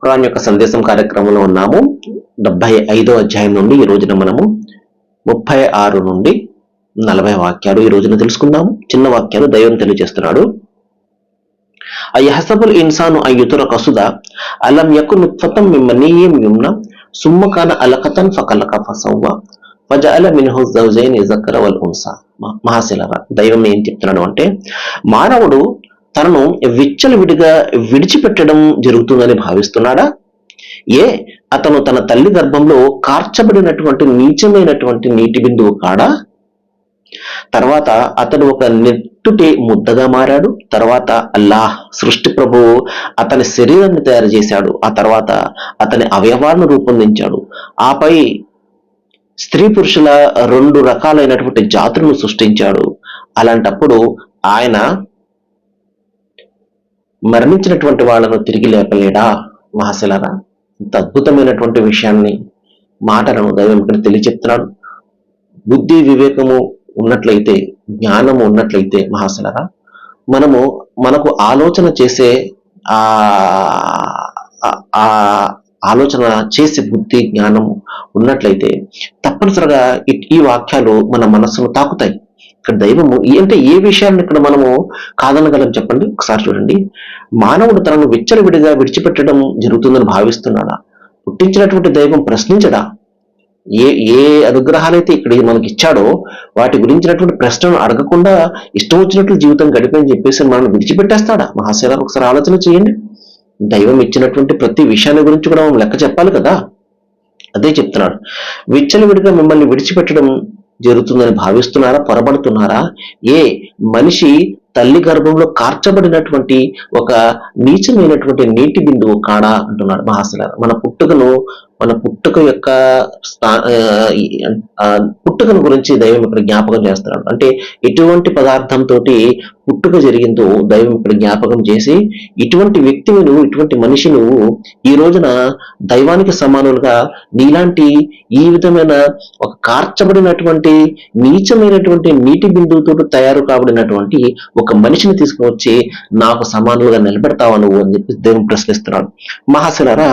ఖురాన్ యొక్క సందేశం కార్యక్రమంలో ఉన్నాము. 75వ అధ్యాయం నుండి ఈ రోజున మనము 36 నుండి 40 వాక్యాలు ఈ రోజున తెలుసుకుందాము. చిన్న వాక్యాలు దైవం తెలియజేస్తున్నాడు. అయహసబుల్ ఇన్సాను అయ్యుతురక సుదా అలం యకున్ నుత్ఫతం మిన్ మనీయిన్ యుమ్నా సుమ్మ కాన అలకతన్ ఫఖలక ఫసవ్వ ఫజఅల మిన్హు జౌజైని జకర వల్ ఉన్సా. మహాశిలరా, దైవం ఏం చెప్తున్నాడు అంటే, మానవుడు తనను విచ్చలవిడిగా విడిచిపెట్టడం జరుగుతుందని భావిస్తున్నాడా? అతను తన తల్లి గర్భంలో కార్చబడినటువంటి నీచమైనటువంటి నీటి బిందువు కాడా? తర్వాత అతడు ఒక నెట్టుటి ముద్దగా మారాడు. తర్వాత అల్లాహ్ సృష్టి ప్రభువు అతని శరీరాన్ని తయారు చేశాడు. ఆ తర్వాత అతని అవయవాలను రూపొందించాడు. ఆపై స్త్రీ పురుషుల 2 రకాలైనటువంటి జాతులను సృష్టించాడు. అలాంటప్పుడు ఆయన మరణించినటువంటి వాళ్ళను తిరిగి లేపలేడా? మహాశిలరా, ఇంత అద్భుతమైనటువంటి విషయాన్ని, మాటలను దైవం ఇక్కడ తెలియచెప్తున్నాడు. బుద్ధి వివేకము ఉన్నట్లయితే, జ్ఞానము ఉన్నట్లయితే మహాశిలరా, మనకు ఆలోచన చేసే ఆలోచన చేసే బుద్ధి జ్ఞానము ఉన్నట్లయితే తప్పనిసరిగా ఈ వాక్యాలు మన మనస్సును తాకుతాయి. ఇక్కడ దైవము అంటే ఏ విషయాన్ని ఇక్కడ మనము కాదనగలం చెప్పండి? ఒకసారి చూడండి. మానవుడు తనను విచ్చలవిడిగా విడిచిపెట్టడం జరుగుతుందని భావిస్తున్నాడా? పుట్టించినటువంటి దైవం ప్రశ్నించడా? ఏ అనుగ్రహాలైతే ఇక్కడ మనకి ఇచ్చాడో వాటి గురించినటువంటి ప్రశ్నను అడగకుండా ఇష్టం వచ్చినట్లు జీవితం గడిపని చెప్పేసి మనం విడిచిపెట్టేస్తాడా? మహాశిలాలు ఒకసారి ఆలోచన చేయండి. దైవం ఇచ్చినటువంటి ప్రతి విషయాన్ని గురించి కూడా మనం లెక్క చెప్పాలి కదా. అదే చెప్తున్నాడు. విచ్చలవిడిగా మిమ్మల్ని విడిచిపెట్టడం జరుగుతుందని భావిస్తున్నారా? పొరబడుతున్నారా? మనిషి తల్లి గర్భంలో కార్చబడినటువంటి ఒక నీచమైనటువంటి నీటి బిందువు కాడా అంటున్నాడు మహాశిలాలు. మన పుట్టుకను గురించి దైవం ఇక్కడ జ్ఞాపకం చేస్తున్నాడు. అంటే ఎటువంటి పదార్థంతో పుట్టుక జరిగిందో దైవం ఇక్కడ జ్ఞాపకం చేసి, ఇటువంటి వ్యక్తిని నువ్వు, ఇటువంటి మనిషి నువ్వు ఈ రోజున దైవానికి సమానులుగా నీలాంటి ఈ విధమైన ఒక కార్చబడినటువంటి నీచమైనటువంటి నీటి బిందువుతో తయారు కాబడినటువంటి ఒక మనిషిని తీసుకువచ్చి నాకు సమానులుగా నిలబెడతావా నువ్వు అని చెప్పి దేవుని ప్రశ్నిస్తున్నాడు. మహాశిలారా,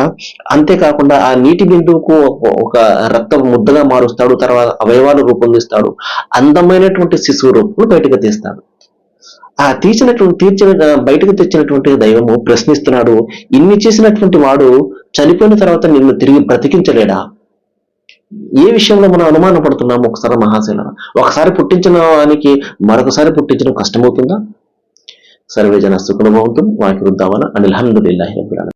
అంతేకాకుండా ఆ నీటి బిందువుకు ఒక రక్త ముద్దగా మారుస్తాడు. తర్వాత అవయవాలు రూపొందిస్తాడు. అందమైనటువంటి శిశువు రూపంలో బయటకు తీస్తాడు. ఆ బయటకు తెచ్చినటువంటి దైవము ప్రశ్నిస్తున్నాడు, ఇన్ని చేసినటువంటి వాడు చనిపోయిన తర్వాత నిన్ను తిరిగి బ్రతికించలేడా? ఏ విషయంలో మనం అనుమాన పడుతున్నాము? ఒకసారి మహాశిలారా, ఒకసారి పుట్టించిన వానికి మరొకసారి పుట్టించడం కష్టమవుతుందా? సర్వే జన సుఖనో భవంతు. వాకి వృద్ధావన అనిల్ హమ్దులిల్లాహి రబ్బిల్ ఆలమీన్.